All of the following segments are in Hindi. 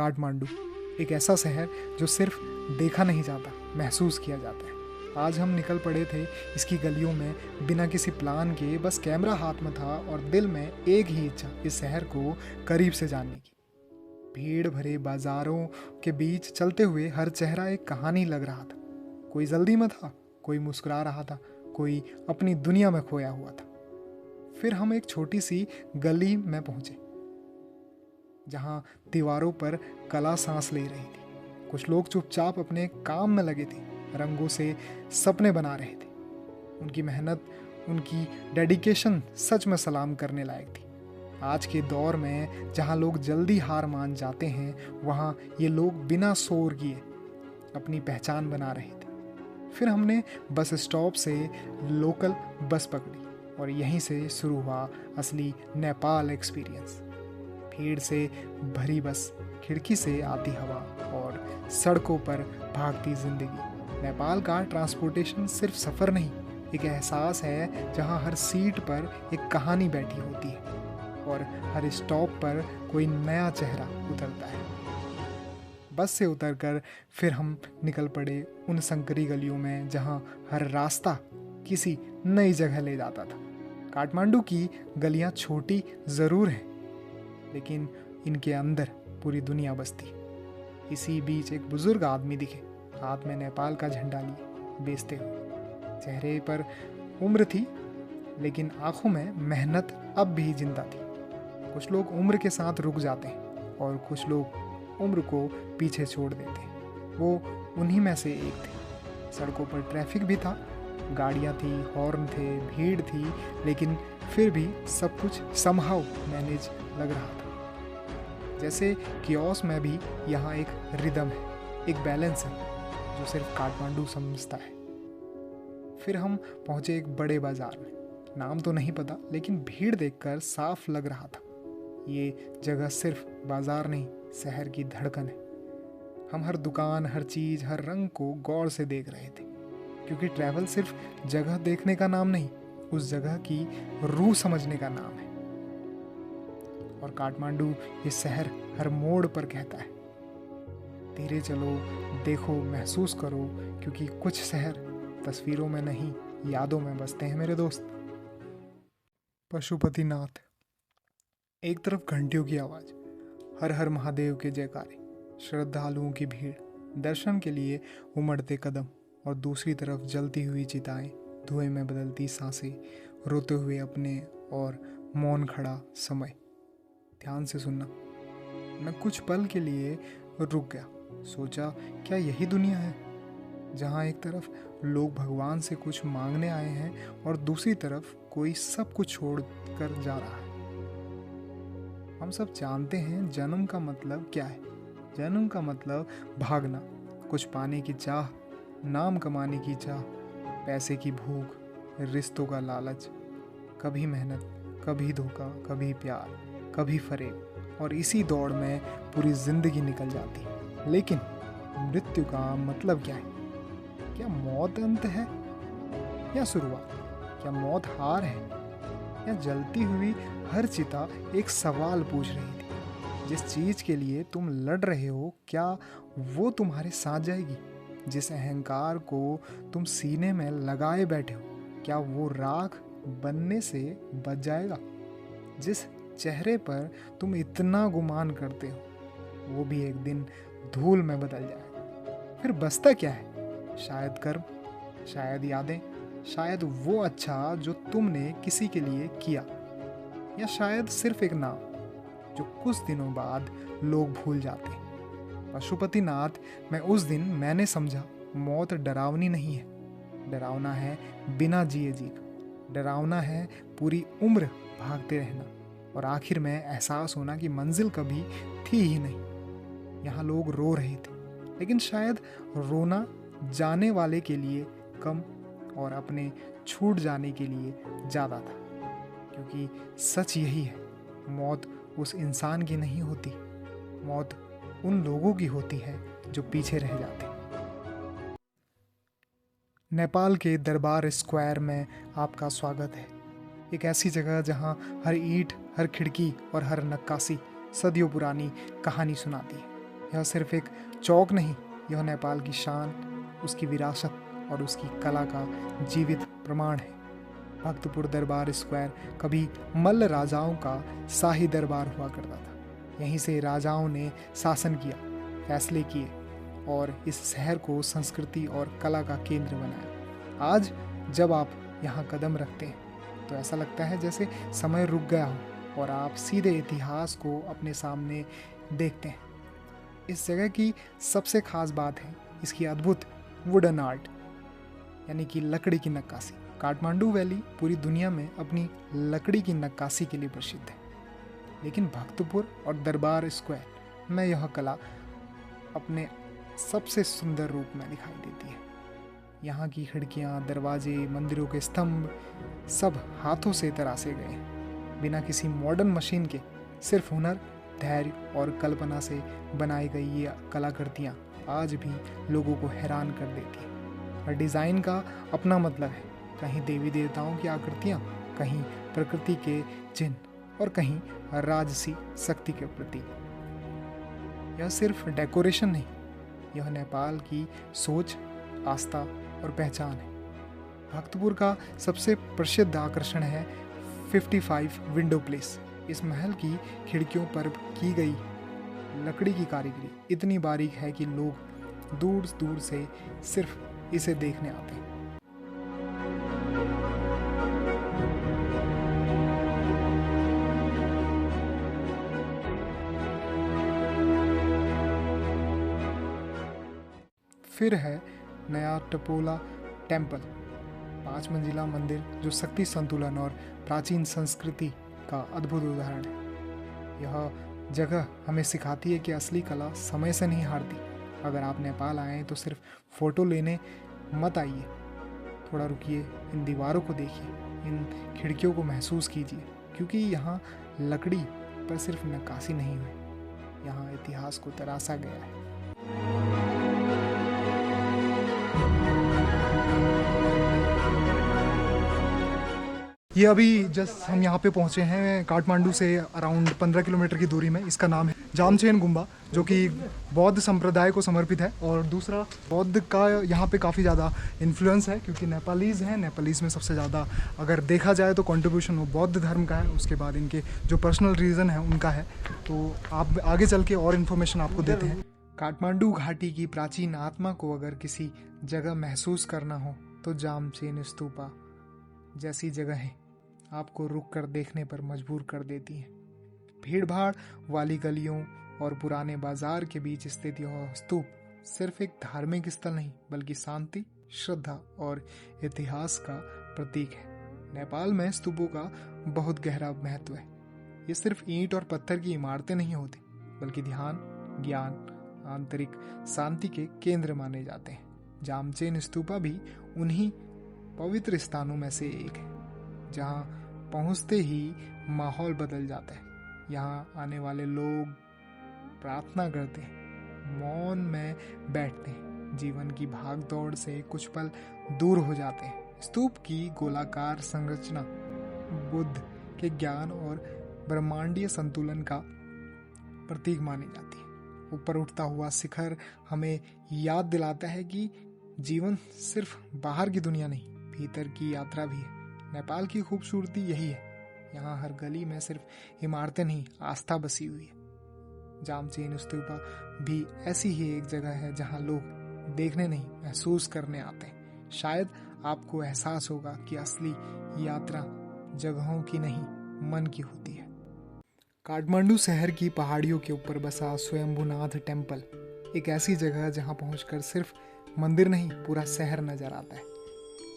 काठमांडू, एक ऐसा शहर जो सिर्फ देखा नहीं जाता, महसूस किया जाता है। आज हम निकल पड़े थे इसकी गलियों में बिना किसी प्लान के, बस कैमरा हाथ में था और दिल में एक ही इच्छा, इस शहर को करीब से जानने की। भीड़ भरे बाजारों के बीच चलते हुए हर चेहरा एक कहानी लग रहा था। कोई जल्दी में था, कोई मुस्कुरा रहा था, कोई अपनी दुनिया में खोया हुआ था। फिर हम एक छोटी सी गली में पहुंचे जहां दीवारों पर कला सांस ले रही थी। कुछ लोग चुपचाप अपने काम में लगे थे, रंगों से सपने बना रहे थे। उनकी मेहनत, उनकी डेडिकेशन सच में सलाम करने लायक थी। आज के दौर में जहां लोग जल्दी हार मान जाते हैं, वहां ये लोग बिना शोर किए अपनी पहचान बना रहे थे। फिर हमने बस स्टॉप से लोकल बस पकड़ी और यहीं से शुरू हुआ असली नेपाल एक्सपीरियंस। भीड़ से भरी बस, खिड़की से आती हवा और सड़कों पर भागती जिंदगी। नेपाल का ट्रांसपोर्टेशन सिर्फ सफ़र नहीं, एक एहसास है जहां हर सीट पर एक कहानी बैठी होती है और हर स्टॉप पर कोई नया चेहरा उतरता है। बस से उतरकर फिर हम निकल पड़े उन संकरी गलियों में जहां हर रास्ता किसी नई जगह ले जाता था। काठमांडू की गलियां छोटी ज़रूर हैं, लेकिन इनके अंदर पूरी दुनिया बसती। इसी बीच एक बुजुर्ग आदमी दिखे, हाथ में नेपाल का झंडा लिए, बेचते हुए। चेहरे पर उम्र थी, लेकिन आंखों में मेहनत अब भी जिंदा थी। कुछ लोग उम्र के साथ रुक जाते हैं और कुछ लोग उम्र को पीछे छोड़ देते हैं। वो उन्हीं में से एक थे। सड़कों पर ट्रैफिक भी था, गाड़ियाँ थी, हॉर्न थे, भीड़ थी, लेकिन फिर भी सब कुछ समहाउ मैनेज लग रहा था। जैसे कियोस्क में भी यहाँ एक रिदम है, एक बैलेंस है जो सिर्फ काठमांडू समझता है। फिर हम पहुँचे एक बड़े बाजार में। नाम तो नहीं पता, लेकिन भीड़ देखकर साफ लग रहा था ये जगह सिर्फ बाजार नहीं, शहर की धड़कन है। हम हर दुकान, हर चीज़, हर रंग को गौर से देख रहे थे, क्योंकि ट्रैवल सिर्फ जगह देखने का नाम नहीं, उस जगह की रूह समझने का नाम है। और काठमांडू ये शहर हर मोड़ पर कहता है, धीरे चलो, देखो, महसूस करो, क्योंकि कुछ शहर तस्वीरों में नहीं, यादों में बसते हैं मेरे दोस्त। पशुपतिनाथ। एक तरफ घंटियों की आवाज़, हर हर महादेव के जयकारे, श्रद्धालुओं की भीड़, दर्शन के लिए उमड़ते कदम, और दूसरी तरफ जलती हुई चिताएं, धुएं में बदलती सांसें, रोते हुए अपने और मौन खड़ा समय। ध्यान से सुनना। मैं कुछ पल के लिए रुक गया, सोचा क्या यही दुनिया है जहाँ एक तरफ लोग भगवान से कुछ मांगने आए हैं और दूसरी तरफ कोई सब कुछ छोड़ कर जा रहा है। हम सब जानते हैं जन्म का मतलब क्या है। जन्म का मतलब भागना, कुछ पाने की चाह, नाम कमाने की चाह, पैसे की भूख, रिश्तों का लालच, कभी मेहनत, कभी धोखा, कभी प्यार, कभी फरेब, और इसी दौड़ में पूरी जिंदगी निकल जाती। लेकिन मृत्यु का मतलब क्या है? क्या मौत अंत है या शुरुआत? क्या मौत हार है या जलती हुई हर चिता एक सवाल पूछ रही थी? जिस चीज के लिए तुम लड़ रहे हो, क्या वो तुम्हारे साथ जाएगी? जिस अहंकार को तुम सीने में लगाए बैठे हो, क्या वो राख बनने से बच जाएगा? जिस चेहरे पर तुम इतना गुमान करते हो, वो भी एक दिन धूल में बदल जाएगा। फिर बचता क्या है? शायद कर्म, शायद यादें, शायद वो अच्छा जो तुमने किसी के लिए किया, या शायद सिर्फ एक नाम जो कुछ दिनों बाद लोग भूल जाते हैं। पशुपतिनाथ में उस दिन मैंने समझा, मौत डरावनी नहीं है। डरावना है बिना जिए जीना, डरावना है पूरी उम्र भागते रहना और आखिर में एहसास होना कि मंजिल कभी थी ही नहीं। यहाँ लोग रो रहे थे, लेकिन शायद रोना जाने वाले के लिए कम और अपने छूट जाने के लिए ज़्यादा था। क्योंकि सच यही है, मौत उस इंसान की नहीं होती, मौत उन लोगों की होती है जो पीछे रह जाते। नेपाल के दरबार स्क्वायर में आपका स्वागत है। एक ऐसी जगह जहां हर ईंट, हर खिड़की और हर नक्काशी सदियों पुरानी कहानी सुनाती है। यह सिर्फ एक चौक नहीं, यह नेपाल की शान, उसकी विरासत और उसकी कला का जीवित प्रमाण है। भक्तपुर दरबार स्क्वायर कभी मल्ल राजाओं का शाही दरबार हुआ करता था। यहीं से राजाओं ने शासन किया, फैसले किए और इस शहर को संस्कृति और कला का केंद्र बनाया। आज जब आप यहाँ कदम रखते हैं तो ऐसा लगता है जैसे समय रुक गया हो और आप सीधे इतिहास को अपने सामने देखते हैं। इस जगह की सबसे खास बात है इसकी अद्भुत वुडन आर्ट, यानी कि लकड़ी की नक्काशी। काठमांडू वैली पूरी दुनिया में अपनी लकड़ी की नक्काशी के लिए प्रसिद्ध है, लेकिन भक्तपुर और दरबार स्क्वायर में यह कला अपने सबसे सुंदर रूप में दिखाई देती है। यहाँ की खिड़कियाँ, दरवाजे, मंदिरों के स्तंभ सब हाथों से तराशे गए हैं, बिना किसी मॉडर्न मशीन के। सिर्फ हुनर, धैर्य और कल्पना से बनाई गई ये कलाकृतियाँ आज भी लोगों को हैरान कर देती हैं। हर डिज़ाइन का अपना मतलब है, कहीं देवी देवताओं की आकृतियाँ, कहीं प्रकृति के चिन्ह और कहीं राजसी शक्ति के प्रतीक। यह सिर्फ डेकोरेशन नहीं, यह नेपाल की सोच, आस्था और पहचान है। भक्तपुर का सबसे प्रसिद्ध आकर्षण है 55 विंडो प्लेस। इस महल की खिड़कियों पर की गई लकड़ी की कारीगरी इतनी बारीक है कि लोग दूर दूर से सिर्फ इसे देखने आते हैं। फिर है नया टपोला टेम्पल, 5 मंजिला मंदिर जो शक्ति संतुलन और प्राचीन संस्कृति का अद्भुत उदाहरण है। यह जगह हमें सिखाती है कि असली कला समय से नहीं हारती। अगर आप नेपाल आएँ तो सिर्फ फ़ोटो लेने मत आइए, थोड़ा रुकिए, इन दीवारों को देखिए, इन खिड़कियों को महसूस कीजिए, क्योंकि यहाँ लकड़ी पर सिर्फ नक्काशी नहीं हुई, यहाँ इतिहास को तराशा गया है। ये अभी जस्ट हम यहाँ पे पहुँचे हैं काठमांडू से अराउंड 15 किलोमीटर की दूरी में। इसका नाम है जामचेन गुम्बा, जो कि बौद्ध संप्रदाय को समर्पित है। और दूसरा, बौद्ध का यहाँ पे काफ़ी ज़्यादा इन्फ्लुएंस है, क्योंकि नेपालीज़ हैं। नेपालीज़ में सबसे ज़्यादा अगर देखा जाए तो कंट्रीब्यूशन वो बौद्ध धर्म का है, उसके बाद इनके जो पर्सनल रीज़न है उनका है। तो आप आगे चल के और इन्फॉर्मेशन आपको देते हैं। काठमांडू घाटी की प्राचीन आत्मा को अगर किसी जगह महसूस करना हो तो जामचेन स्तूपा जैसी जगह आपको रुक कर देखने पर मजबूर कर देती हैं। भीड़ भाड़ वाली गलियों और पुराने बाजार के बीच स्थित यह स्तूप सिर्फ एक धार्मिक स्थल नहीं, बल्कि शांति, श्रद्धा और इतिहास का प्रतीक है। नेपाल में स्तूपों का बहुत गहरा महत्व है। ये सिर्फ ईंट और पत्थर की इमारतें नहीं होती, बल्कि ध्यान, ज्ञान, आंतरिक शांति के केंद्र माने जाते हैं। जामचेन स्तूपा भी उन्हीं पवित्र स्थानों में से एक है जहाँ पहुँचते ही माहौल बदल जाता है। यहाँ आने वाले लोग प्रार्थना करते हैं, मौन में बैठते हैं, जीवन की भाग दौड़ से कुछ पल दूर हो जाते हैं। स्तूप की गोलाकार संरचना बुद्ध के ज्ञान और ब्रह्मांडीय संतुलन का प्रतीक मानी जाती है। ऊपर उठता हुआ शिखर हमें याद दिलाता है कि जीवन सिर्फ बाहर की दुनिया नहीं, भीतर की यात्रा भी है। नेपाल की खूबसूरती यही है, यहाँ हर गली में सिर्फ इमारतें नहीं, आस्था बसी हुई है। जामचेन स्तूपा भी ऐसी ही एक जगह है जहाँ लोग देखने नहीं, महसूस करने आते हैं। शायद आपको एहसास होगा कि असली यात्रा जगहों की नहीं, मन की होती है। काठमांडू शहर की पहाड़ियों के ऊपर बसा स्वयंभूनाथ टेम्पल एक ऐसी जगह जहाँ पहुँचकर सिर्फ मंदिर नहीं, पूरा शहर नजर आता है।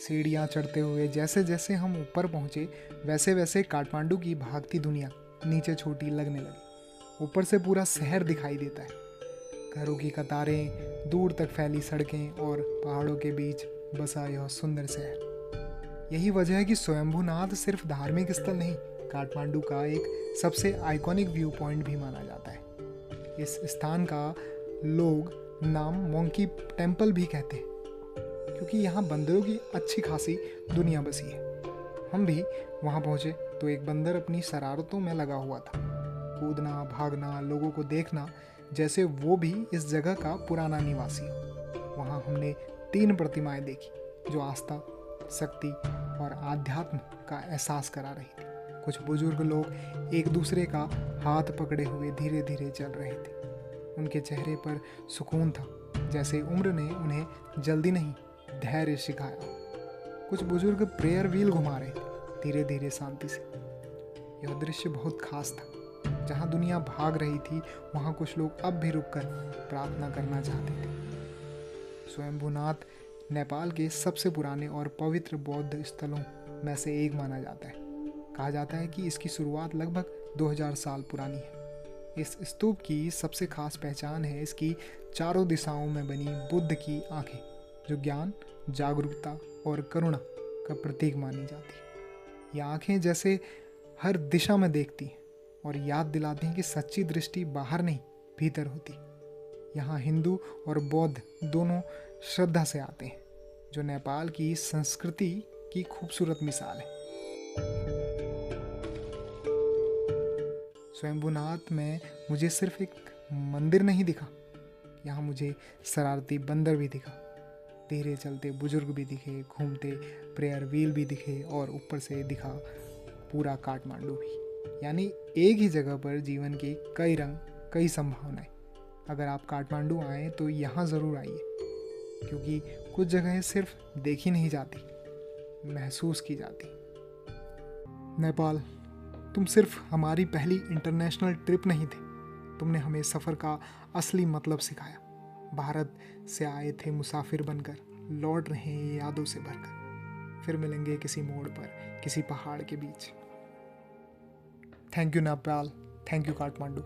सीढ़ियाँ चढ़ते हुए जैसे जैसे हम ऊपर पहुँचे, वैसे वैसे काठमांडू की भागती दुनिया नीचे छोटी लगने लगी। ऊपर से पूरा शहर दिखाई देता है, घरों की कतारें, दूर तक फैली सड़कें और पहाड़ों के बीच बसा यह सुंदर शहर। यही वजह है कि स्वयंभूनाथ सिर्फ धार्मिक स्थल नहीं, काठमांडू का एक सबसे आइकॉनिक व्यू पॉइंट भी माना जाता है। इस स्थान का लोग नाम मोंकी टेम्पल भी कहते हैं, क्योंकि यहाँ बंदरों की अच्छी खासी दुनिया बसी है। हम भी वहाँ पहुँचे तो एक बंदर अपनी शरारतों में लगा हुआ था। कूदना, भागना, लोगों को देखना जैसे वो भी इस जगह का पुराना निवासी हो। वहाँ हमने 3 प्रतिमाएं देखी जो आस्था, शक्ति और आध्यात्म का एहसास करा रही थी। कुछ बुजुर्ग लोग एक दूसरे का हाथ पकड़े हुए धीरे धीरे चल रहे थे। उनके चेहरे पर सुकून था, जैसे उम्र ने उन्हें जल्दी नहीं धैर्य सिखाया। कुछ बुजुर्ग प्रेयर व्हील घुमा रहे थे, धीरे धीरे शांति से। यह दृश्य बहुत खास था। जहाँ दुनिया भाग रही थी वहाँ कुछ लोग अब भी रुककर प्रार्थना करना चाहते थे। स्वयंभूनाथ नेपाल के सबसे पुराने और पवित्र बौद्ध स्थलों में से एक माना जाता है। कहा जाता है कि इसकी शुरुआत लगभग 2000 साल पुरानी है। इस स्तूप की सबसे खास पहचान है इसकी चारों दिशाओं में बनी बुद्ध की आंखें, जो ज्ञान, जागरूकता और करुणा का प्रतीक मानी जाती है। ये आंखें जैसे हर दिशा में देखती हैं और याद दिलाती हैं कि सच्ची दृष्टि बाहर नहीं, भीतर होती। यहाँ हिंदू और बौद्ध दोनों श्रद्धा से आते हैं, जो नेपाल की संस्कृति की खूबसूरत मिसाल है। स्वयंभूनाथ में मुझे सिर्फ एक मंदिर नहीं दिखा, यहाँ मुझे शरारती बंदर भी दिखा, धीरे चलते बुजुर्ग भी दिखे, घूमते प्रेयर व्हील भी दिखे और ऊपर से दिखा पूरा काठमांडू भी। यानी एक ही जगह पर जीवन के कई रंग, कई संभावनाएं। अगर आप काठमांडू आएँ तो यहाँ ज़रूर आइए, क्योंकि कुछ जगहें सिर्फ देखी नहीं जाती, महसूस की जाती। नेपाल, तुम सिर्फ हमारी पहली इंटरनेशनल ट्रिप नहीं थे, तुमने हमें सफ़र का असली मतलब सिखाया। भारत से आए थे मुसाफिर बनकर, लौट रहे हैं यादों से भरकर। फिर मिलेंगे किसी मोड़ पर, किसी पहाड़ के बीच। Thank you Nepal, thank you Kathmandu.